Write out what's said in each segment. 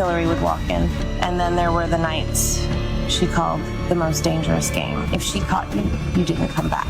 Hillary would walk in. And then there were the nights she called the most dangerous game. If she caught you, you didn't come back.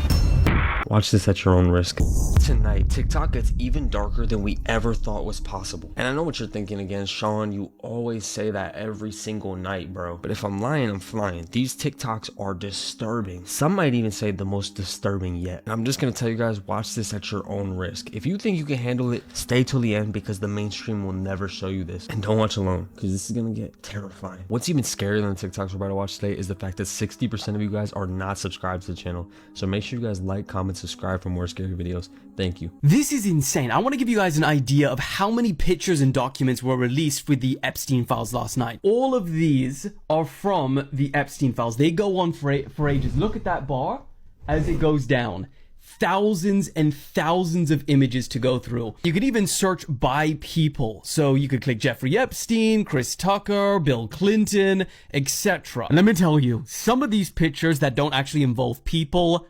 Watch this at your own risk. Tonight, TikTok gets even darker than we ever thought was possible. And I know what you're thinking again, Sean, you always say that every single night, bro. But if I'm lying, I'm flying. These TikToks are disturbing. Some might even say the most disturbing yet. And I'm just gonna tell you guys, watch this at your own risk. If you think you can handle it, stay till the end because the mainstream will never show you this. And don't watch alone because this is gonna get terrifying. What's even scarier than the TikToks we're about to watch today is the fact that 60% of you guys are not subscribed to the channel. So make sure you guys like, comment, subscribe for more scary videos. Thank you. This is insane. I want to give you guys an idea of how many pictures and documents were released with the Epstein files last night. All of these are from the Epstein files. They go on for ages. Look at that bar as it goes down. Thousands and thousands of images to go through. You could even search by people. So you could click Jeffrey Epstein, Chris Tucker, Bill Clinton, etc. And let me tell you, some of these pictures that don't actually involve people,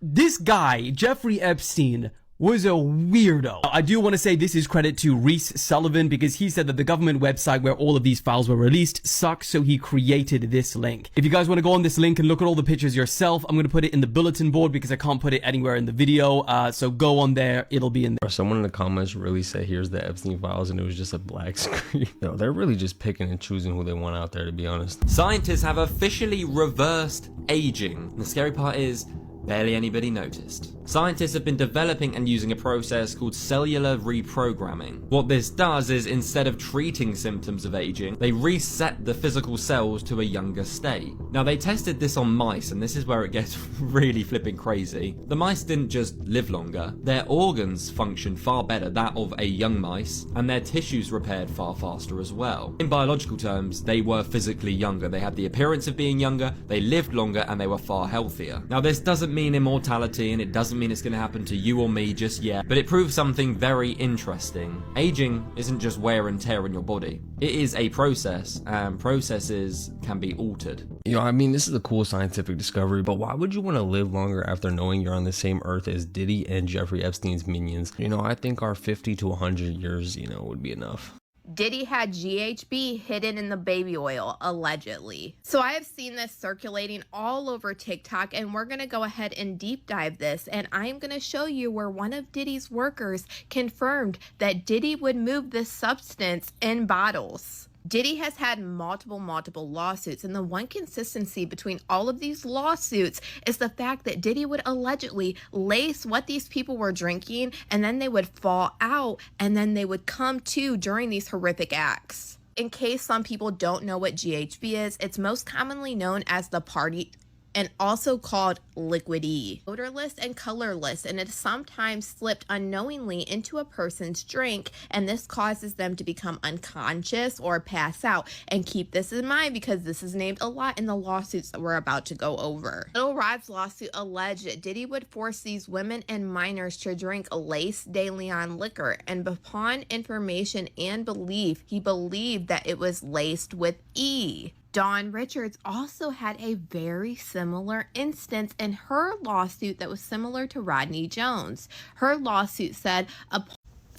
this guy, Jeffrey Epstein, was a weirdo. I do want to say this is credit to Reese Sullivan because he said that the government website where all of these files were released sucks, so he created this link. If you guys want to go on this link and look at all the pictures yourself, I'm going to put it in the bulletin board because I can't put it anywhere in the video. So go on there, it'll be in there. Someone in the comments really said, here's the Epstein files, and it was just a black screen. No, they're really just picking and choosing who they want out there, to be honest. Scientists have officially reversed aging. And the scary part is, barely anybody noticed. Scientists have been developing and using a process called cellular reprogramming. What this does is, instead of treating symptoms of aging, they reset the physical cells to a younger state. Now, they tested this on mice, and this is where it gets really flipping crazy. The mice didn't just live longer, their organs functioned far better, that of a young mice, and their tissues repaired far faster as well. In biological terms, they were physically younger. They had the appearance of being younger, they lived longer, and they were far healthier. Now, this doesn't mean immortality, and it doesn't mean it's going to happen to you or me just yet, but it proves something very interesting. Aging isn't just wear and tear in your body. It is a process, and processes can be altered. You know, I mean, this is a cool scientific discovery, but why would you want to live longer after knowing you're on the same earth as Diddy and Jeffrey Epstein's minions? You know, I think our 50 to 100 years, you know, would be enough. Diddy had GHB hidden in the baby oil, allegedly. So I have seen this circulating all over TikTok, and we're going to go ahead and deep dive this, and I'm going to show you where one of Diddy's workers confirmed that Diddy would move this substance in bottles. Diddy has had multiple lawsuits, and the one consistency between all of these lawsuits is the fact that Diddy would allegedly lace what these people were drinking, and then they would fall out, and then they would come to during these horrific acts. In case some people don't know what GHB is, it's most commonly known as the party and also called liquid E. Odorless and colorless, and it is sometimes slipped unknowingly into a person's drink, and this causes them to become unconscious or pass out. And keep this in mind because this is named a lot in the lawsuits that we're about to go over. Lil Rod's lawsuit alleged that Diddy would force these women and minors to drink laced De Leon liquor, and upon information and belief, he believed that it was laced with E. Dawn Richards also had a very similar instance in her lawsuit that was similar to Rodney Jones. Her lawsuit said,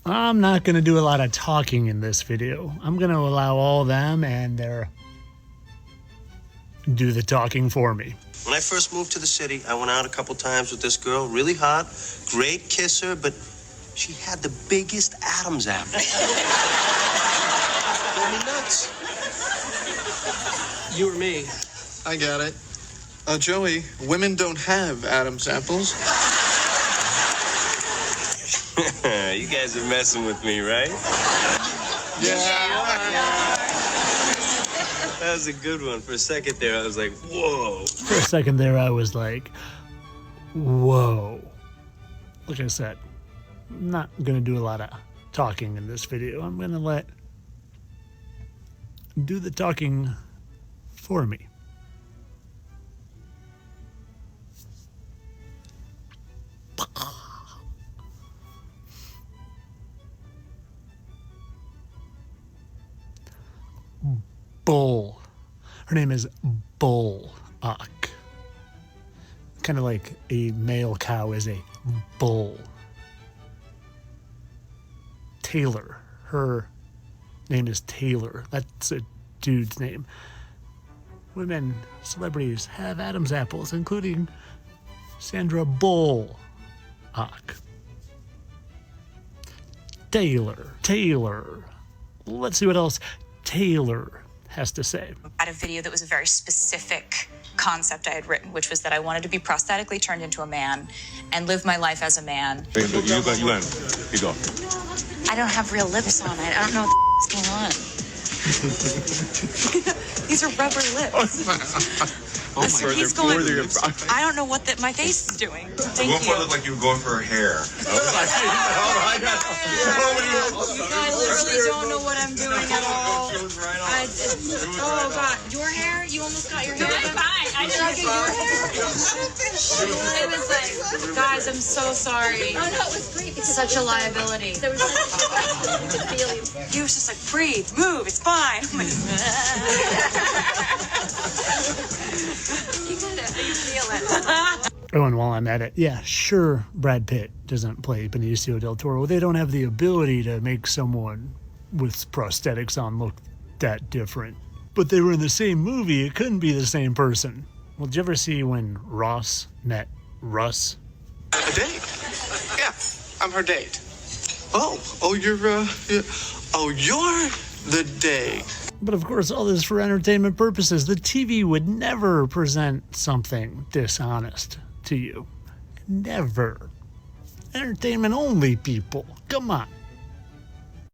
I'm not going to do a lot of talking in this video. I'm going to allow all them and their do the talking for me. When I first moved to the city, I went out a couple times with this girl, really hot, great kisser, but she had the biggest Adam's apple. Drove me nuts. You or me? I got it. Joey, women don't have Adam's apples. You guys are messing with me, right? Yeah. That was a good one. For a second there, I was like, whoa. For a second there, I was like, whoa. Like I said, I'm not going to do a lot of talking in this video. I'm going to do the talking for me. Bull. Her name is Bull. Kind of like a male cow is a bull. Taylor. Her name is Taylor. That's a dude's name. Women, celebrities have Adam's apples, including Sandra Bullock. Taylor. Let's see what else Taylor has to say. I had a video that was a very specific concept I had written, which was that I wanted to be prosthetically turned into a man and live my life as a man. You go. I don't have real lips on. I don't know what's going on. These are rubber lips. He's going, I don't know what my face is doing. Thank you. Look like you were going for her hair. You guys literally don't know what I'm doing at all. Oh, God. Your hair? You almost got your hair done? Fine. I didn't get your hair. It was like, guys, I'm so sorry. Oh, no, it was great. It's such a liability. There was such a feeling. He was just like, breathe, move, it's fine. I'm like, you get it. You feel it. Oh, and while I'm at it, yeah, sure, Brad Pitt doesn't play Benicio del Toro. They don't have the ability to make someone with prosthetics on look that different. But they were in the same movie. It couldn't be the same person. Well, did you ever see when Ross met Russ? A date? Yeah, I'm her date. Oh, you're the date. But of course, all this for entertainment purposes. The TV would never present something dishonest to you. Never. Entertainment only, people. Come on.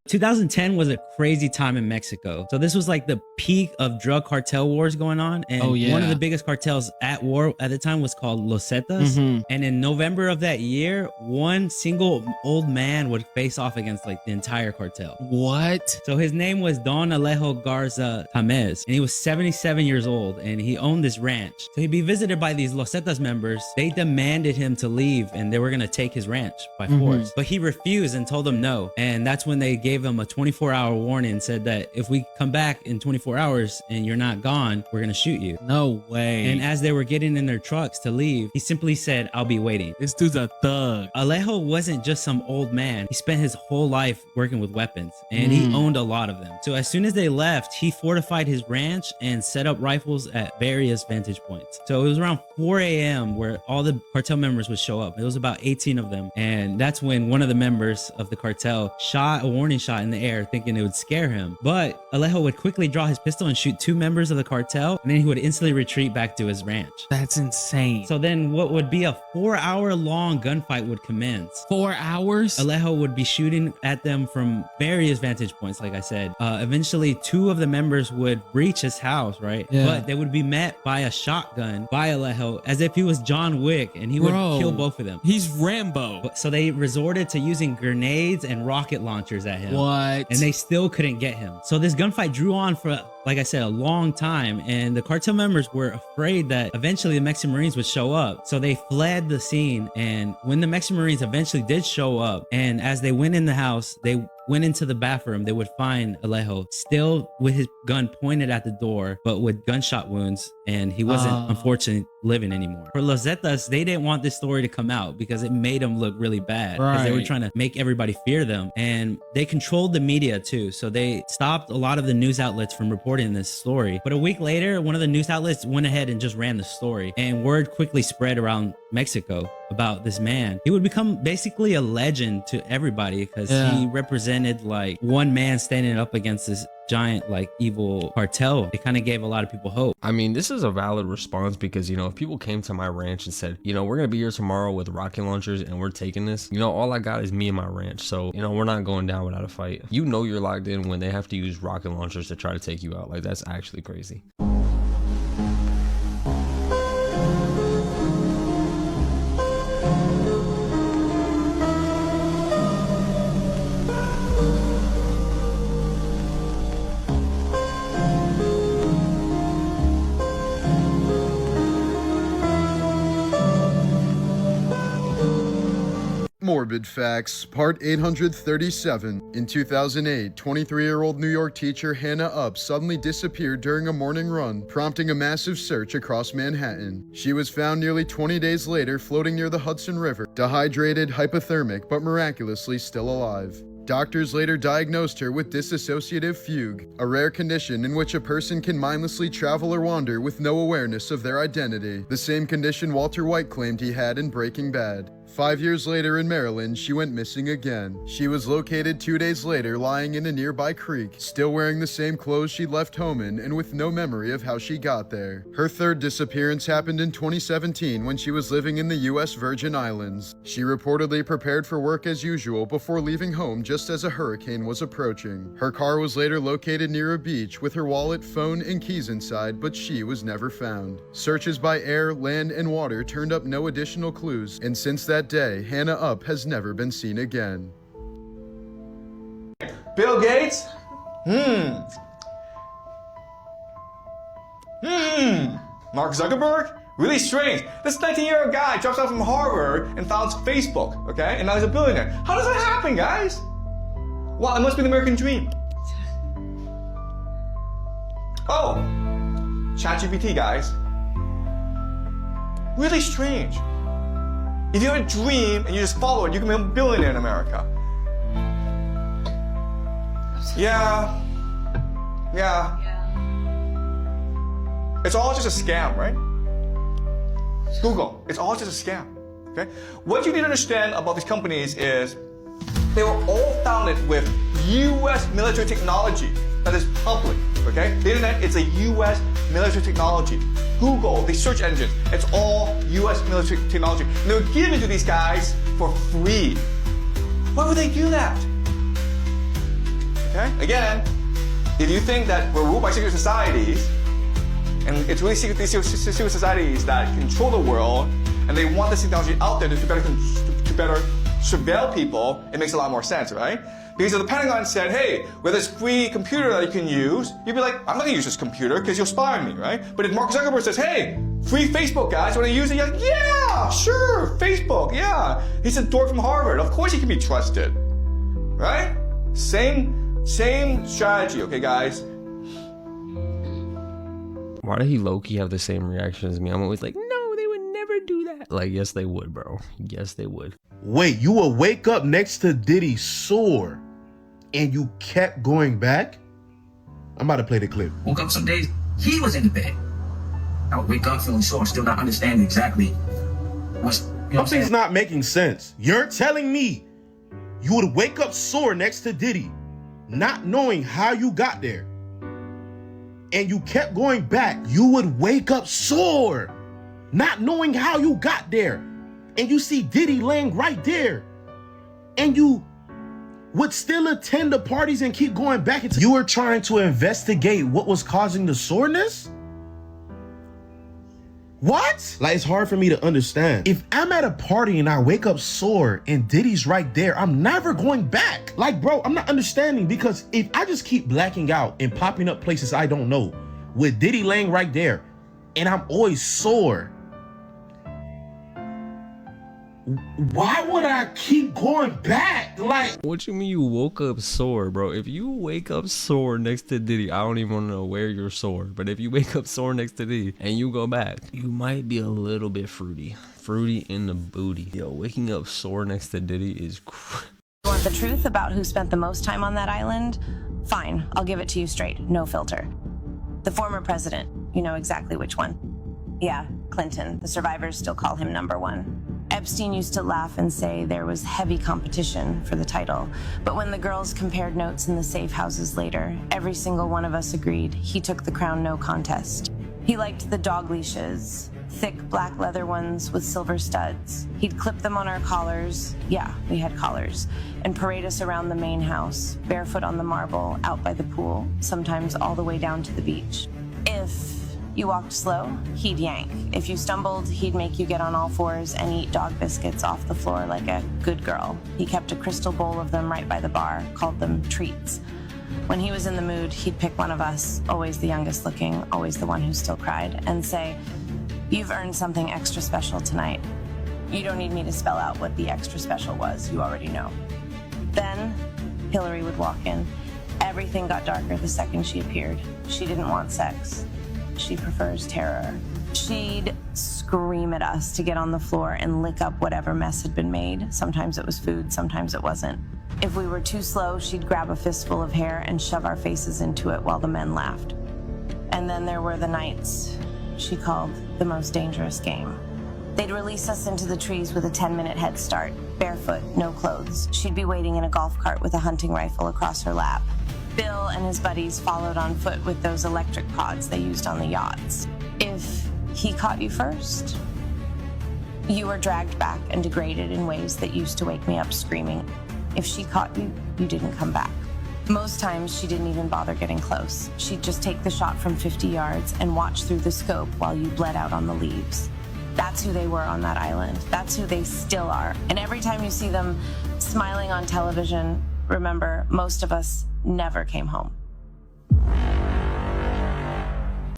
2010 was a crazy time in Mexico. So this was like the peak of drug cartel wars going on. And one of the biggest cartels at war at the time was called Los Zetas. And in November of that year, one single old man would face off against like the entire cartel. What? So his name was Don Alejo Garza Tamez, and he was 77 years old, and he owned this ranch. So he'd be visited by these Los Zetas members. They demanded him to leave, and they were going to take his ranch by force. But he refused and told them no. And that's when they gave him a 24-hour warning and said that if we come back in 24 hours and you're not gone, we're going to shoot you. No way. And as they were getting in their trucks to leave, he simply said, I'll be waiting. This dude's a thug. Alejo wasn't just some old man. He spent his whole life working with weapons, and he owned a lot of them. So as soon as they left, he fortified his ranch and set up rifles at various vantage points. So it was around 4 a.m. where all the cartel members would show up. It was about 18 of them. And that's when one of the members of the cartel shot a warning shot in the air thinking it would scare him. But Alejo would quickly draw his pistol and shoot 2 members of the cartel, and then he would instantly retreat back to his ranch. That's insane. So then what would be a 4-hour long gunfight would commence. 4 hours? Alejo would be shooting at them from various vantage points, like I said. Eventually, 2 of the members would breach his house, right? Yeah. But they would be met by a shotgun by Alejo as if he was John Wick, and he would kill both of them. He's Rambo. So they resorted to using grenades and rocket launchers at him. What? And they still couldn't get him. So this gunfight drew on for, like I said, a long time, and the cartel members were afraid that eventually the Mexican Marines would show up. So they fled the scene, and when the Mexican Marines eventually did show up, and as they went in the house, they went into the bathroom, they would find Alejo still with his gun pointed at the door, but with gunshot wounds, and he wasn't unfortunately living anymore. For Los Zetas, they didn't want this story to come out because it made them look really bad, because they were trying to make everybody fear them, and they controlled the media too. So they stopped a lot of the news outlets from reporting this story. But a week later, one of the news outlets went ahead and just ran the story, and word quickly spread around Mexico about this man. He would become basically a legend to everybody because he represented like one man standing up against this giant like evil cartel. It kind of gave a lot of people hope. I mean, this is a valid response because, you know, if people came to my ranch and said, you know, we're gonna be here tomorrow with rocket launchers and we're taking this, you know, all I got is me and my ranch, so, you know, we're not going down without a fight. You know you're locked in when they have to use rocket launchers to try to take you out. Like, that's actually crazy. Morbid Facts, Part 837. In 2008, 23-year-old New York teacher Hannah Upp suddenly disappeared during a morning run, prompting a massive search across Manhattan. She was found nearly 20 days later floating near the Hudson River, dehydrated, hypothermic, but miraculously still alive. Doctors later diagnosed her with dissociative fugue, a rare condition in which a person can mindlessly travel or wander with no awareness of their identity, the same condition Walter White claimed he had in Breaking Bad. 5 years later in Maryland, she went missing again. She was located 2 days later lying in a nearby creek, still wearing the same clothes she left home in and with no memory of how she got there. Her third disappearance happened in 2017 when she was living in the US Virgin Islands. She reportedly prepared for work as usual before leaving home just as a hurricane was approaching. Her car was later located near a beach with her wallet, phone, and keys inside, but she was never found. Searches by air, land, and water turned up no additional clues, and since that day, Hannah Up has never been seen again. Bill Gates? Mark Zuckerberg? Really strange. This 19-year-old guy drops out from Harvard and founds Facebook, okay? And now he's a billionaire. How does that happen, guys? Well, it must be the American dream. Oh, ChatGPT, guys. Really strange. If you have a dream and you just follow it, you can become a billionaire in America. Yeah. It's all just a scam, right? Google, it's all just a scam, okay? What you need to understand about these companies is they were all founded with US military technology that is public, okay? The internet is a US military technology. Google, the search engines, it's all US military technology. And they were given to these guys for free. Why would they do that? Okay? Again, if you think that we're ruled by secret societies, and it's really these secret societies that control the world, and they want this technology out there to better surveil people, it makes a lot more sense, right? Because if the Pentagon said, hey, we have this free computer that you can use, you'd be like, I'm not gonna use this computer because you'll spy on me, right? But if Mark Zuckerberg says, hey, free Facebook, guys, wanna use it? You're like, yeah, sure, Facebook, yeah. He's a dork from Harvard, of course he can be trusted, right? Same strategy, okay, guys? Why did he low-key have the same reaction as me? I'm always like, no, they would never do that. Like, yes, they would, bro. Yes, they would. Wait, you will wake up next to Diddy's sore and you kept going back? I'm about to play the clip. Woke up some days, he was in the bed. I would wake up feeling sore, still not understanding exactly what's, Something's not making sense. You're telling me you would wake up sore next to Diddy, not knowing how you got there, and you kept going back. You would wake up sore, not knowing how you got there, and you see Diddy laying right there, and you would still attend the parties and keep going back. You were trying to investigate what was causing the soreness? What? Like, it's hard for me to understand. If I'm at a party and I wake up sore and Diddy's right there, I'm never going back. Like, bro, I'm not understanding, because if I just keep blacking out and popping up places I don't know with Diddy laying right there and I'm always sore, why would I keep going back? Like, what you mean you woke up sore, bro? If you wake up sore next to Diddy, I don't even want to know where you're sore. But if you wake up sore next to Diddy and you go back, you might be a little bit fruity. Fruity in the booty. Yo, waking up sore next to Diddy is crazy. You want the truth about who spent the most time on that island? Fine, I'll give it to you straight, no filter. The former president, you know exactly which one. Yeah, Clinton. The survivors still call him #1. Epstein used to laugh and say there was heavy competition for the title. But when the girls compared notes in the safe houses later, every single one of us agreed he took the crown no contest. He liked the dog leashes, thick black leather ones with silver studs. He'd clip them on our collars, yeah, we had collars, and parade us around the main house, barefoot on the marble, out by the pool, sometimes all the way down to the beach. If you walked slow, he'd yank. If you stumbled, he'd make you get on all fours and eat dog biscuits off the floor like a good girl. He kept a crystal bowl of them right by the bar, called them treats. When he was in the mood, he'd pick one of us, always the youngest looking, always the one who still cried, and say, "You've earned something extra special tonight. You don't need me to spell out what the extra special was, you already know." Then Hillary would walk in. Everything got darker the second she appeared. She didn't want sex. She prefers terror. She'd scream at us to get on the floor and lick up whatever mess had been made. Sometimes it was food, sometimes it wasn't. If we were too slow, she'd grab a fistful of hair and shove our faces into it while the men laughed. And then there were the nights she called the most dangerous game. They'd release us into the trees with a 10-minute head start, barefoot, no clothes. She'd be waiting in a golf cart with a hunting rifle across her lap. Bill and his buddies followed on foot with those electric pods they used on the yachts. If he caught you first, you were dragged back and degraded in ways that used to wake me up screaming. If she caught you, you didn't come back. Most times, she didn't even bother getting close. She'd just take the shot from 50 yards and watch through the scope while you bled out on the leaves. That's who they were on that island. That's who they still are. And every time you see them smiling on television, remember, most of us never came home.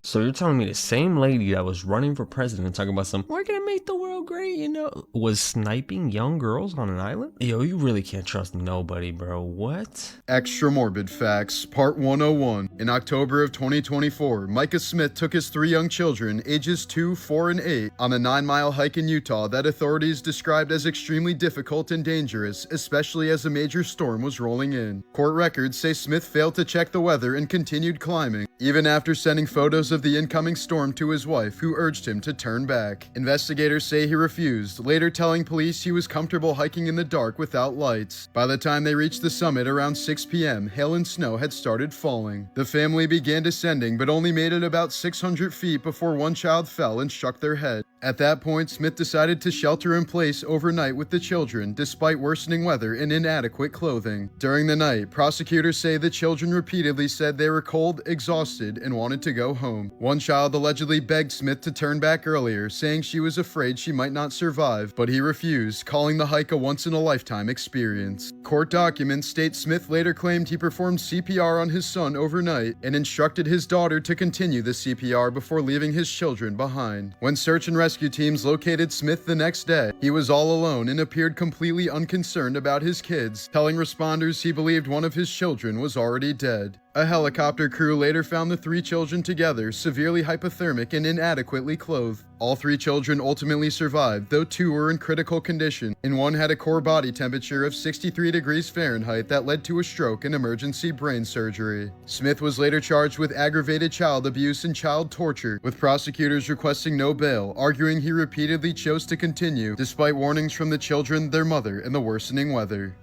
So you're telling me the same lady that was running for president talking about some, we're gonna make the world great, you know, was sniping young girls on an island? Yo, you really can't trust nobody, bro. What? Extra Morbid Facts, Part 101. In October of 2024, Micah Smith took his 3 young children, ages 2, 4, and 8, on a 9-mile hike in Utah that authorities described as extremely difficult and dangerous, especially as a major storm was rolling in. Court records say Smith failed to check the weather and continued climbing, even after sending photos of the incoming storm to his wife, who urged him to turn back. Investigators say he refused, later telling police he was comfortable hiking in the dark without lights. By the time they reached the summit around 6 p.m., hail and snow had started falling. The family began descending, but only made it about 600 feet before one child fell and struck their head. At that point, Smith decided to shelter in place overnight with the children, despite worsening weather and inadequate clothing. During the night, prosecutors say the children repeatedly said they were cold, exhausted, and wanted to go home. One child allegedly begged Smith to turn back earlier, saying she was afraid she might not survive, but he refused, calling the hike a once-in-a-lifetime experience. Court documents state Smith later claimed he performed CPR on his son overnight and instructed his daughter to continue the CPR before leaving his children behind. When search and rescue teams located Smith the next day, he was all alone and appeared completely unconcerned about his kids, telling responders he believed one of his children was already dead. A helicopter crew later found the 3 children together, severely hypothermic and inadequately clothed. All 3 children ultimately survived, though 2 were in critical condition, and 1 had a core body temperature of 63 degrees Fahrenheit that led to a stroke and emergency brain surgery. Smith was later charged with aggravated child abuse and child torture, with prosecutors requesting no bail, arguing he repeatedly chose to continue, despite warnings from the children, their mother, and the worsening weather.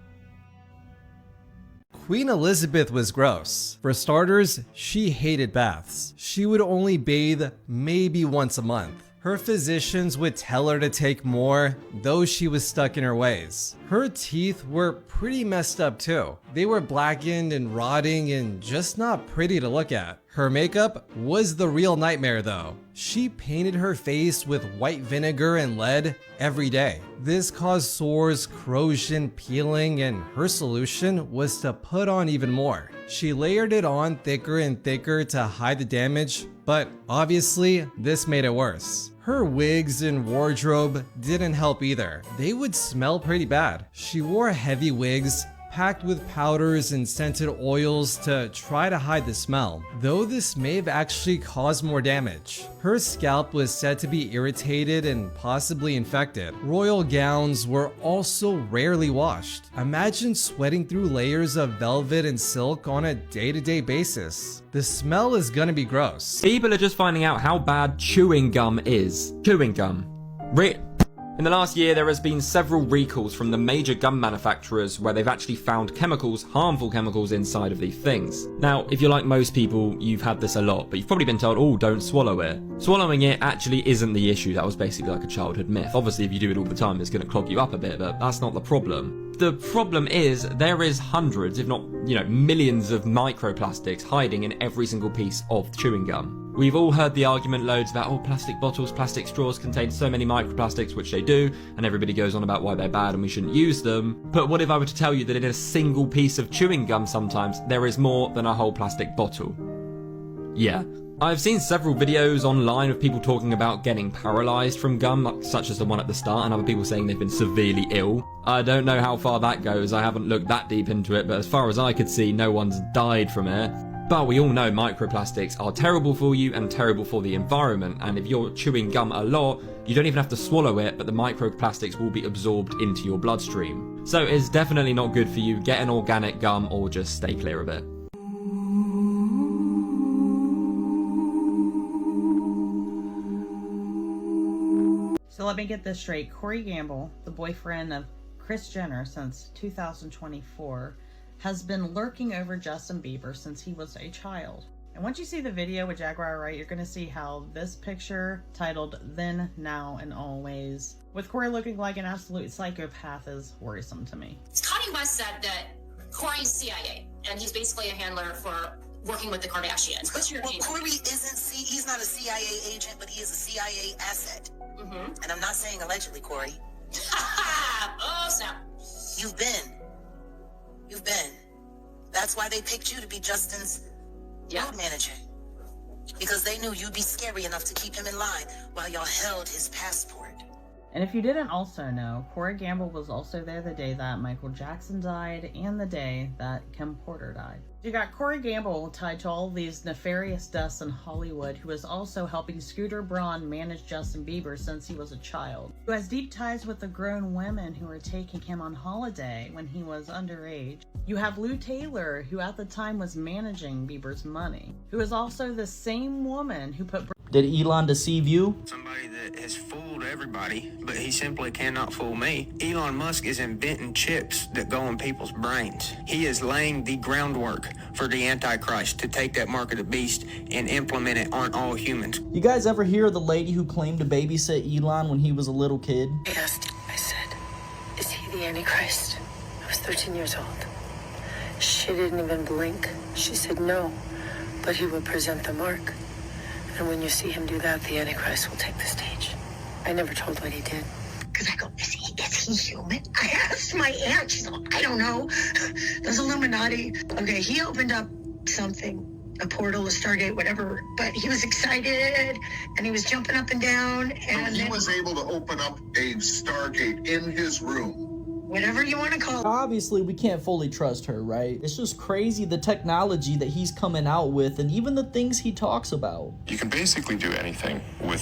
Queen Elizabeth was gross. For starters, she hated baths. She would only bathe maybe once a month. Her physicians would tell her to take more, though she was stuck in her ways. Her teeth were pretty messed up too. They were blackened and rotting and just not pretty to look at. Her makeup was the real nightmare though. She painted her face with white vinegar and lead every day. This caused sores, corrosion, peeling, and her solution was to put on even more. She layered it on thicker and thicker to hide the damage, but obviously this made it worse. Her wigs and wardrobe didn't help either. They would smell pretty bad. She wore heavy wigs packed with powders and scented oils to try to hide the smell, though this may have actually caused more damage. Her scalp was said to be irritated and possibly infected. Royal gowns were also rarely washed. Imagine sweating through layers of velvet and silk on a day-to-day basis. The smell is gonna be gross. People are just finding out how bad chewing gum is. Chewing gum. In the last year, there has been several recalls from the major gum manufacturers where they've actually found chemicals, harmful chemicals inside of these things. Now, if you're like most people, you've had this a lot, but you've probably been told, oh, don't swallow it. Swallowing it actually isn't the issue. That was basically like a childhood myth. Obviously, if you do it all the time, it's going to clog you up a bit, but that's not the problem. The problem is there is hundreds, if not, millions of microplastics hiding in every single piece of chewing gum. We've all heard the argument loads about, oh, plastic bottles, plastic straws contain so many microplastics, which they do, and everybody goes on about why they're bad and we shouldn't use them. But what if I were to tell you that in a single piece of chewing gum sometimes there is more than a whole plastic bottle? Yeah. I've seen several videos online of people talking about getting paralyzed from gum, such as the one at the start, and other people saying they've been severely ill. I don't know how far that goes, I haven't looked that deep into it, but as far as I could see, no one's died from it. But we all know microplastics are terrible for you and terrible for the environment, and if you're chewing gum a lot, you don't even have to swallow it, but the microplastics will be absorbed into your bloodstream. So it's definitely not good for you. Get an organic gum or just stay clear of it. So let me get this straight. Cory Gamble, the boyfriend of Kris Jenner since 2024, has been lurking over Justin Bieber since he was a child. And once you see the video with Jaguar Wright, you're going to see how this picture, titled Then, Now, and Always, with Cory looking like an absolute psychopath, is worrisome to me. Kanye West said that Cory's CIA, and he's basically a handler for working with the Kardashians. What's your opinion? Cory he's not a CIA agent, but he is a CIA asset. And I'm not saying allegedly, Cory. Oh, snap. You've been. That's why they picked you to be Justin's road manager. Because they knew you'd be scary enough to keep him in line while y'all held his passport. And if you didn't also know, Cory Gamble was also there the day that Michael Jackson died and the day that Kim Porter died. You got Cory Gamble tied to all these nefarious deaths in Hollywood, who is also helping Scooter Braun manage Justin Bieber since he was a child, who has deep ties with the grown women who were taking him on holiday when he was underage. You have Lou Taylor, who at the time was managing Bieber's money, who is also the same woman who put... Did Elon deceive you? Somebody that has fooled everybody, but he simply cannot fool me. Elon Musk is inventing chips that go in people's brains. He is laying the groundwork for the Antichrist to take that mark of the beast and implement it on all humans. You guys ever hear of the lady who claimed to babysit Elon when he was a little kid? I asked, I said, is he the Antichrist? I was 13 years old. She didn't even blink. She said no, but he will present the mark. And when you see him do that, the Antichrist will take the stage. I never told what he did. Because I go, is he human? I asked my aunt. She's like, I don't know. Those Illuminati. Okay, he opened up something, a portal, a Stargate, whatever. But he was excited, and he was jumping up and down. And he was able to open up a Stargate in his room. Whatever you want to call it. Obviously, we can't fully trust her, right? It's just crazy the technology that he's coming out with and even the things he talks about. You can basically do anything with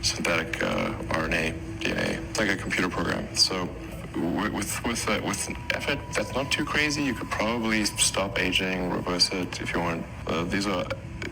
synthetic RNA, DNA. It's like a computer program. So with an effort that's not too crazy, you could probably stop aging, reverse it if you want.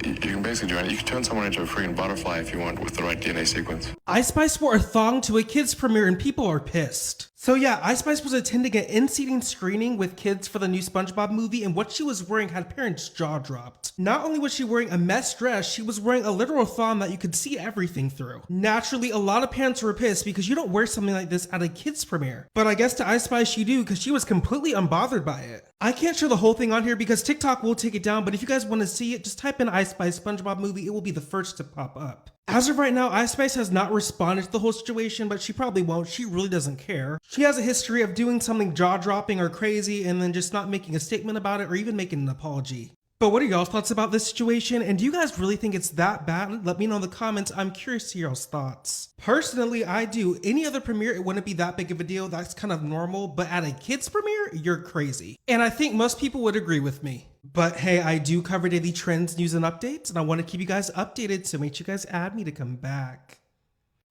You can basically do anything. You can turn someone into a freaking butterfly if you want with the right DNA sequence. Ice Spice wore a thong to a kids premiere and people are pissed. So yeah, Ice Spice was attending an in-seating screening with kids for the new SpongeBob movie, and what she was wearing had parents' jaw dropped. Not only was she wearing a mesh dress, she was wearing a literal thong that you could see everything through. Naturally, a lot of parents were pissed because you don't wear something like this at a kids premiere. But I guess to Ice Spice you do, because she was completely unbothered by it. I can't show the whole thing on here because TikTok will take it down, but if you guys want to see it, just type in Ice Spice SpongeBob movie, it will be the first to pop up. As of right now, Ice Spice has not responded to the whole situation, but she probably won't. She really doesn't care. She has a history of doing something jaw-dropping or crazy and then just not making a statement about it or even making an apology. But what are y'all's thoughts about this situation? And do you guys really think it's that bad? Let me know in the comments. I'm curious to hear y'all's thoughts. Personally, I do. Any other premiere, it wouldn't be that big of a deal. That's kind of normal. But at a kid's premiere, you're crazy. And I think most people would agree with me. But hey, I do cover daily trends, news, and updates. And I want to keep you guys updated. So make sure you guys add me to come back.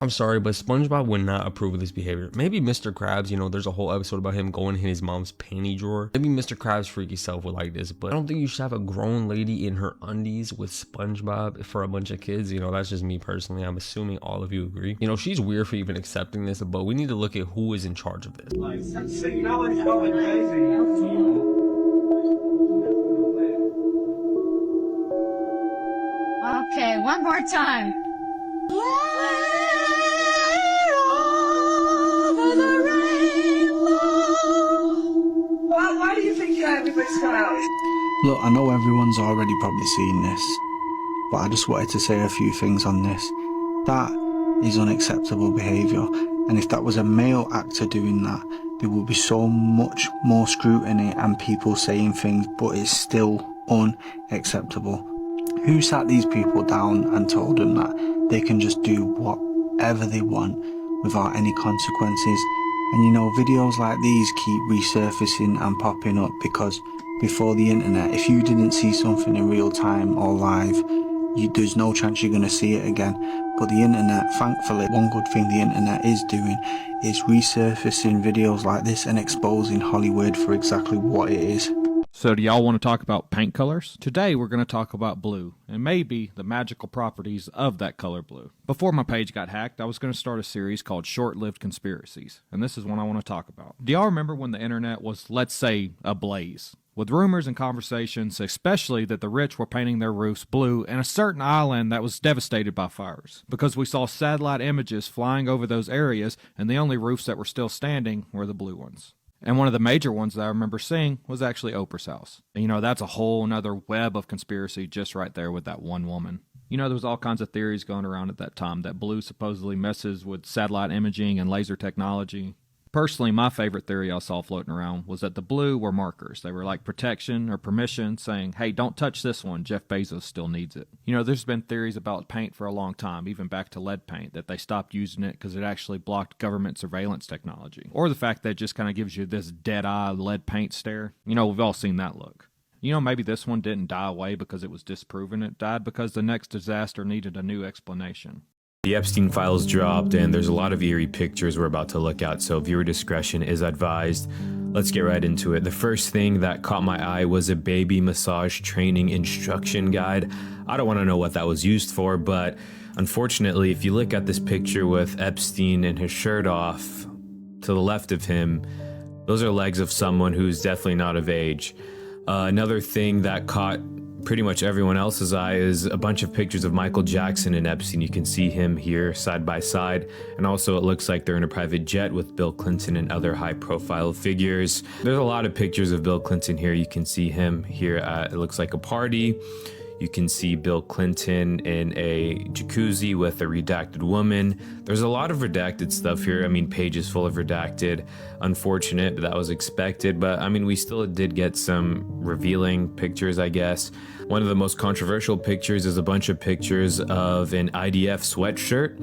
I'm sorry, but SpongeBob would not approve of this behavior. Maybe Mr. Krabs, there's a whole episode about him going in his mom's panty drawer. Maybe Mr. Krabs' freaky self would like this, but I don't think you should have a grown lady in her undies with SpongeBob for a bunch of kids. That's just me personally. I'm assuming all of you agree. She's weird for even accepting this, but we need to look at who is in charge of this. Okay, one more time. Why do you think everybody's cut out? Look, I know everyone's already probably seen this, but I just wanted to say a few things on this. That is unacceptable behaviour, and if that was a male actor doing that, there would be so much more scrutiny and people saying things, but it's still unacceptable. Who sat these people down and told them that they can just do whatever they want without any consequences? And videos like these keep resurfacing and popping up because before the internet, if you didn't see something in real time or live, there's no chance you're going to see it again. But the internet, thankfully, one good thing the internet is doing is resurfacing videos like this and exposing Hollywood for exactly what it is. So do y'all want to talk about paint colors? Today we're going to talk about blue, and maybe the magical properties of that color blue. Before my page got hacked, I was going to start a series called Short-Lived Conspiracies, and this is one I want to talk about. Do y'all remember when the internet was, let's say, ablaze? With rumors and conversations, especially that the rich were painting their roofs blue in a certain island that was devastated by fires. Because we saw satellite images flying over those areas, and the only roofs that were still standing were the blue ones. And one of the major ones that I remember seeing was actually Oprah's house. And, you know, that's a whole nother web of conspiracy just right there with that one woman. You know, there was all kinds of theories going around at that time that blue supposedly messes with satellite imaging and laser technology. Personally, my favorite theory I saw floating around was that the blue were markers. They were like protection or permission saying, hey, don't touch this one. Jeff Bezos still needs it. You know, there's been theories about paint for a long time, even back to lead paint, that they stopped using it because it actually blocked government surveillance technology. Or the fact that it just kind of gives you this dead-eye lead paint stare. You know, we've all seen that look. You know, maybe this one didn't die away because it was disproven. It died because the next disaster needed a new explanation. The Epstein files dropped, and there's a lot of eerie pictures we're about to look at, so viewer discretion is advised. Let's get right into it. The first thing that caught my eye was a baby massage training instruction guide. I don't want to know what that was used for, but unfortunately, if you look at this picture with Epstein and his shirt off, to the left of him, those are legs of someone who's definitely not of age. Another thing that caught pretty much everyone else's eye is a bunch of pictures of Michael Jackson and Epstein. You can see him here side by side, and also it looks like they're in a private jet with Bill Clinton and other high-profile figures. There's a lot of pictures of Bill Clinton here. You can see him here at, it looks like a party. You can see Bill Clinton in a jacuzzi with a redacted woman. There's a lot of redacted stuff here. I mean, pages full of redacted. Unfortunate, but that was expected. But I mean, we still did get some revealing pictures, I guess. One of the most controversial pictures is a bunch of pictures of an IDF sweatshirt.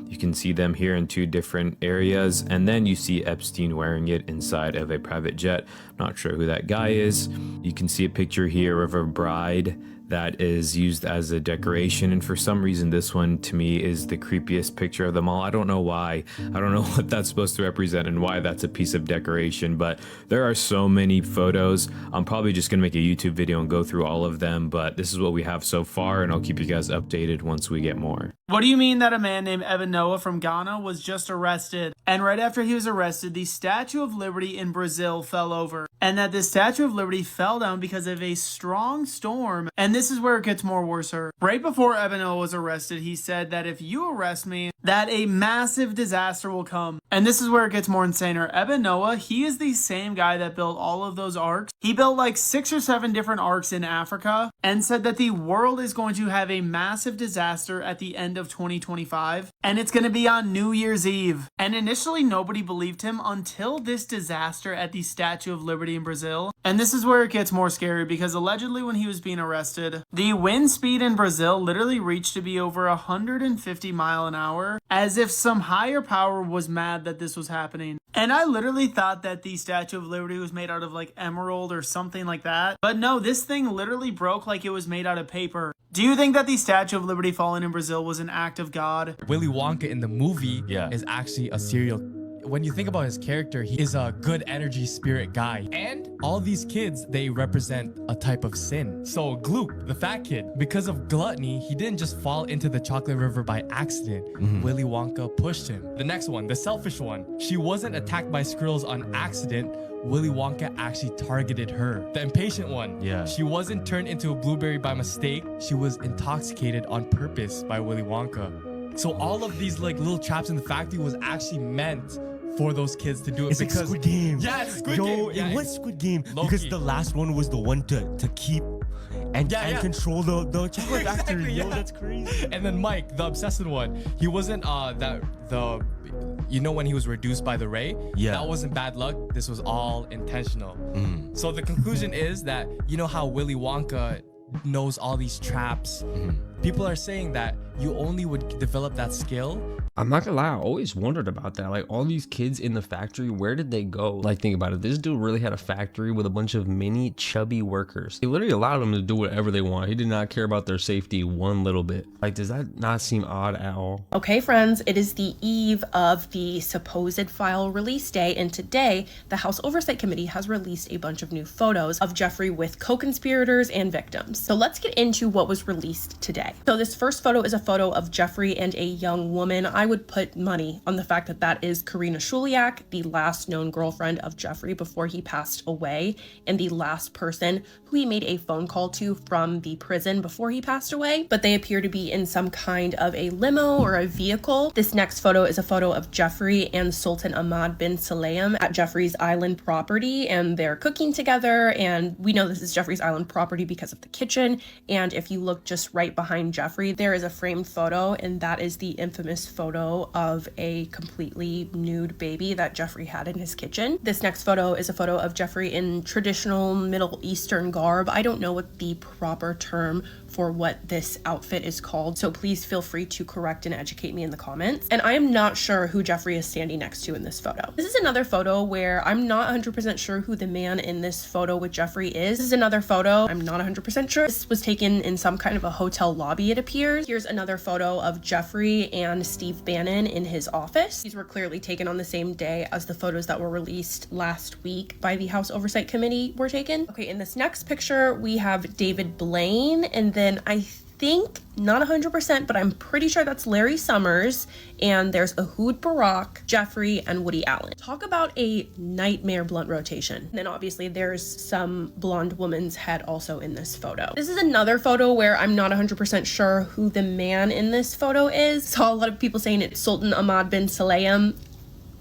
You can see them here in two different areas. And then you see Epstein wearing it inside of a private jet. Not sure who that guy is. You can see a picture here of a bride that is used as a decoration, and for some reason this one to me is the creepiest picture of them all. I don't know why. I don't know what that's supposed to represent and why that's a piece of decoration, but there are so many photos. I'm probably just gonna make a YouTube video and go through all of them, but this is what we have so far, and I'll keep you guys updated once we get more. What do you mean that a man named Evan Noah from Ghana was just arrested? And right after he was arrested, the Statue of Liberty in Brazil fell over. And that the Statue of Liberty fell down because of a strong storm. And this is where it gets more worser. Right before Evan Noah was arrested, he said that if you arrest me, that a massive disaster will come. And this is where it gets more insaner. Evan Noah, he is the same guy that built all of those arcs. He built like 6 or 7 different arcs in Africa and said that the world is going to have a massive disaster at the end of 2025. And it's going to be on New Year's Eve. And initially nobody believed him until this disaster at the Statue of Liberty in Brazil. And this is where it gets more scary because allegedly when he was being arrested, the wind speed in Brazil literally reached to be over 150 miles an hour, as if some higher power was mad that this was happening. And I literally thought that the Statue of Liberty was made out of like emerald or something like that. But no, this thing literally broke like it was made out of paper. Do you think that the Statue of Liberty falling in Brazil was an act of God? Willy Wonka in the movie is actually a serial. When you think about his character, he is a good energy spirit guy. And all these kids, they represent a type of sin. So Gloop, the fat kid, because of gluttony, he didn't just fall into the chocolate river by accident. Willy Wonka pushed him. The next one, the selfish one. She wasn't attacked by squirrels on accident. Willy Wonka actually targeted her. The impatient one. She wasn't turned into a blueberry by mistake. She was intoxicated on purpose by Willy Wonka. So all of these like little traps in the factory was actually meant for those kids to do it. It's because like Squid Game. Yeah, it's Squid Game. It was Squid Game because the last one was the one to keep and control the chocolate factory. Yo, that's crazy. And then Mike, the obsessive one, he wasn't you know when he was reduced by the ray? That wasn't bad luck. This was all intentional. So the conclusion is that, you know how Willy Wonka knows all these traps. People are saying that you only would develop that skill. I'm not gonna lie, I always wondered about that. Like, all these kids in the factory, where did they go? Like, think about it. This dude really had a factory with a bunch of mini chubby workers. He literally allowed them to do whatever they want. He did not care about their safety one little bit. Like, does that not seem odd at all? Okay, friends, it is the eve of the supposed file release day, and today the House Oversight Committee has released a bunch of new photos of Jeffrey with co-conspirators and victims. So let's get into what was released today. So this first photo is a photo of Jeffrey and a young woman. I would put money on the fact that that is Karina Shuliak, the last known girlfriend of Jeffrey before he passed away, and the last person who he made a phone call to from the prison before he passed away. But they appear to be in some kind of a limo or a vehicle. This next photo is a photo of Jeffrey and Sultan Ahmad bin Sulayem at Jeffrey's Island property, and they're cooking together. And we know this is Jeffrey's Island property because of the kitchen. And if you look just right behind Jeffrey, there is a framed photo, and that is the infamous photo of a completely nude baby that Jeffrey had in his kitchen. This next photo is a photo of Jeffrey in traditional Middle Eastern garb. I don't know what the proper term for what this outfit is called, so please feel free to correct and educate me in the comments. And I am not sure who Jeffrey is standing next to in this photo. This is another photo where I'm not 100% sure who the man in this photo with Jeffrey is. This is another photo I'm not 100% sure. This was taken in some kind of a hotel lobby, it appears. Here's another photo of Jeffrey and Steve Bannon in his office. These were clearly taken on the same day as the photos that were released last week by the House Oversight Committee were taken. Okay, in this next picture, we have David Blaine, and then I think, not 100%, but I'm pretty sure that's Larry Summers, and there's Ehud Barak, Jeffrey, and Woody Allen. Talk about a nightmare blunt rotation. And then obviously there's some blonde woman's head also in this photo. This is another photo where I'm not 100% sure who the man in this photo is. Saw a lot of people saying it's Sultan Ahmad bin Sulayem.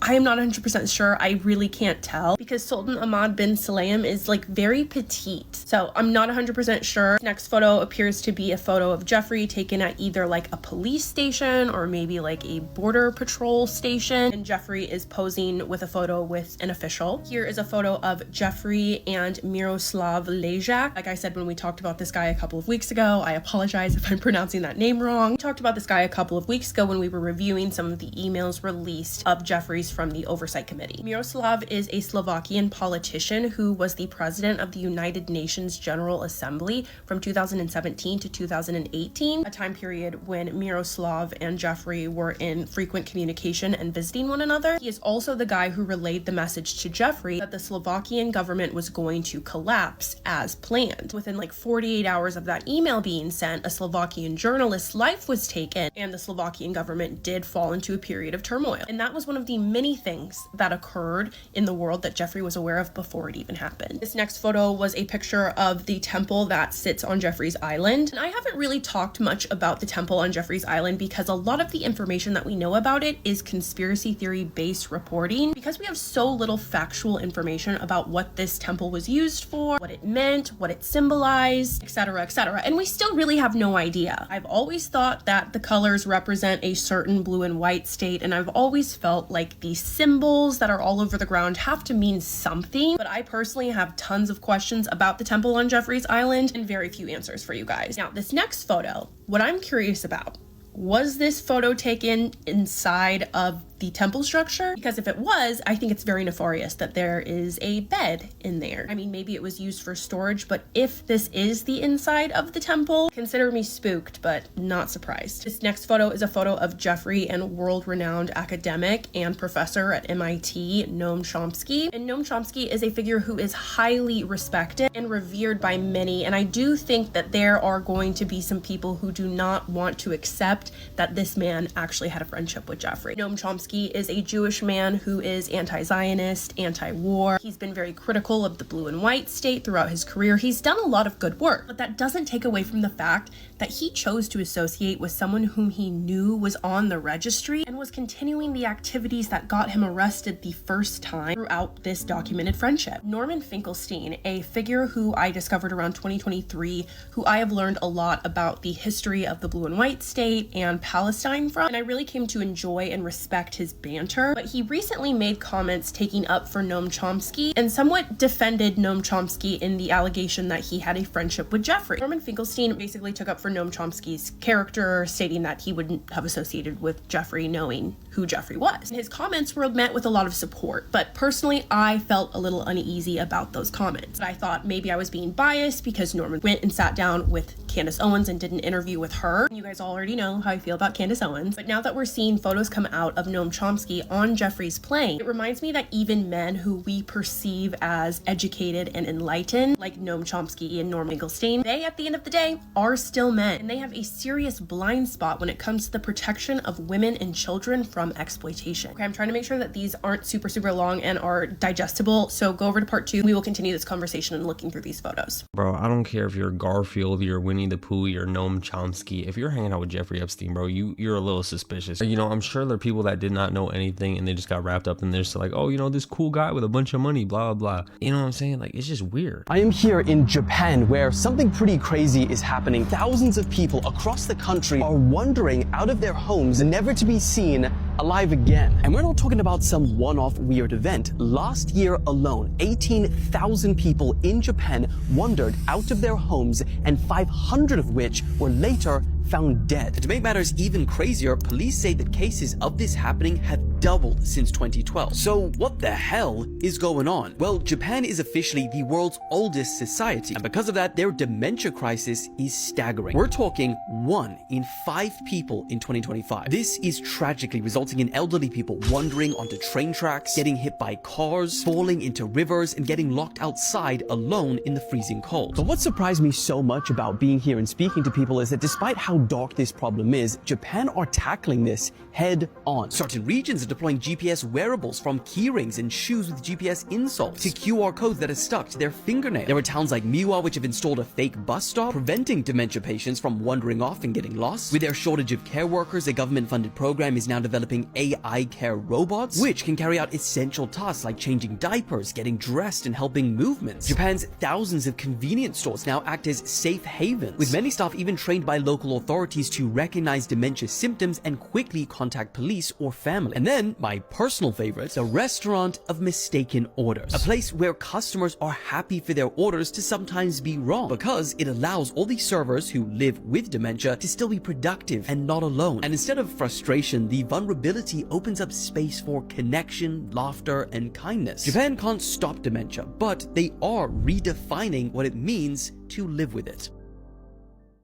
I am not 100% sure. I really can't tell because Sultan Ahmad bin Sulayem is like very petite. So I'm not 100% sure. Next photo appears to be a photo of Jeffrey taken at either like a police station or maybe like a border patrol station. And Jeffrey is posing with a photo with an official. Here is a photo of Jeffrey and Miroslav Lejak. Like I said, when we talked about this guy a couple of weeks ago, I apologize if I'm pronouncing that name wrong. We talked about this guy a couple of weeks ago when we were reviewing some of the emails released of Jeffrey's from the Oversight Committee. Miroslav is a Slovakian politician who was the president of the United Nations General Assembly from 2017 to 2018, a time period when Miroslav and Jeffrey were in frequent communication and visiting one another. He is also the guy who relayed the message to Jeffrey that the Slovakian government was going to collapse as planned. Within like 48 hours of that email being sent, a Slovakian journalist's life was taken, and the Slovakian government did fall into a period of turmoil. And that was one of the many things that occurred in the world that Jeffrey was aware of before it even happened. This next photo was a picture of the temple that sits on Jeffrey's Island. And I haven't really talked much about the temple on Jeffrey's Island because a lot of the information that we know about it is conspiracy theory based reporting, because we have so little factual information about what this temple was used for, what it meant, what it symbolized, etc., etc. And we still really have no idea. I've always thought that the colors represent a certain blue and white state, and I've always felt like these symbols that are all over the ground have to mean something, but I personally have tons of questions about the temple on Jeffrey's Island and very few answers for you guys. Now, this next photo, what I'm curious about, was this photo taken inside of the temple structure? Because if it was, I think it's very nefarious that there is a bed in there. I mean, maybe it was used for storage, but if this is the inside of the temple, consider me spooked, but not surprised. This next photo is a photo of Jeffrey and world-renowned academic and professor at MIT, Noam Chomsky. And Noam Chomsky is a figure who is highly respected and revered by many, and I do think that there are going to be some people who do not want to accept that this man actually had a friendship with Jeffrey. Noam Chomsky is a Jewish man who is anti-Zionist, anti-war. He's been very critical of the blue and white state throughout his career. He's done a lot of good work, but that doesn't take away from the fact that he chose to associate with someone whom he knew was on the registry and was continuing the activities that got him arrested the first time throughout this documented friendship. Norman Finkelstein, a figure who I discovered around 2023, who I have learned a lot about the history of the blue and white state and Palestine from, and I really came to enjoy and respect his banter, but he recently made comments taking up for Noam Chomsky and somewhat defended Noam Chomsky in the allegation that he had a friendship with Jeffrey. Norman Finkelstein basically took up for Noam Chomsky's character, stating that he wouldn't have associated with Jeffrey knowing who Jeffrey was. And his comments were met with a lot of support, but personally, I felt a little uneasy about those comments. I thought maybe I was being biased because Norman went and sat down with Candace Owens and did an interview with her. You guys already know how I feel about Candace Owens, but now that we're seeing photos come out of Noam Chomsky on Jeffrey's plane, it reminds me that even men who we perceive as educated and enlightened, like Noam Chomsky and Norman Finkelstein, they at the end of the day are still men, and they have a serious blind spot when it comes to the protection of women and children from exploitation. Okay, I'm trying to make sure that these aren't super long and are digestible, so go over to part 2. We will continue this conversation and looking through these photos. Bro, I don't care if you're Garfield, you're Winnie the Pooh, you're Noam Chomsky. If you're hanging out with Jeffrey Epstein, bro, you're a little suspicious. You know, I'm sure there are people that did not know anything and they just got wrapped up in this, like, oh, you know, this cool guy with a bunch of money, blah, blah, blah. You know what I'm saying? Like, it's just weird. I am here in Japan, where something pretty crazy is happening. Thousands of people across the country are wandering out of their homes, never to be seen alive again. And we're not talking about some one-off weird event. Last year alone, 18,000 people in Japan wandered out of their homes, and 500 of which were later found dead. And to make matters even crazier, police say that cases of this happening have doubled since 2012. So what the hell is going on? Well, Japan is officially the world's oldest society, and because of that, their dementia crisis is staggering. We're talking 1 in 5 people in 2025. This is tragically resulting in elderly people wandering onto train tracks, getting hit by cars, falling into rivers, and getting locked outside alone in the freezing cold. But what surprised me so much about being here and speaking to people is that despite how dark this problem is, Japan are tackling this head on. Certain regions are deploying GPS wearables, from keyrings and shoes with GPS insoles to QR codes that are stuck to their fingernail. There are towns like Miwa which have installed a fake bus stop, preventing dementia patients from wandering off and getting lost. With their shortage of care workers, a government-funded program is now developing AI care robots, which can carry out essential tasks like changing diapers, getting dressed, and helping movements. Japan's thousands of convenience stores now act as safe havens, with many staff even trained by local authorities to recognize dementia symptoms and quickly contact police or family. And then, my personal favorite, the restaurant of mistaken orders. A place where customers are happy for their orders to sometimes be wrong, because it allows all these servers who live with dementia to still be productive and not alone. And instead of frustration, the vulnerability opens up space for connection, laughter, and kindness. Japan can't stop dementia, but they are redefining what it means to live with it.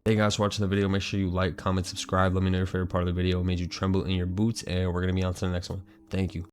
Hey guys for watching the video. Make sure you like, comment, subscribe. Let me know your favorite part of the video made you tremble in your boots, and we're gonna be on to the next one. Thank you.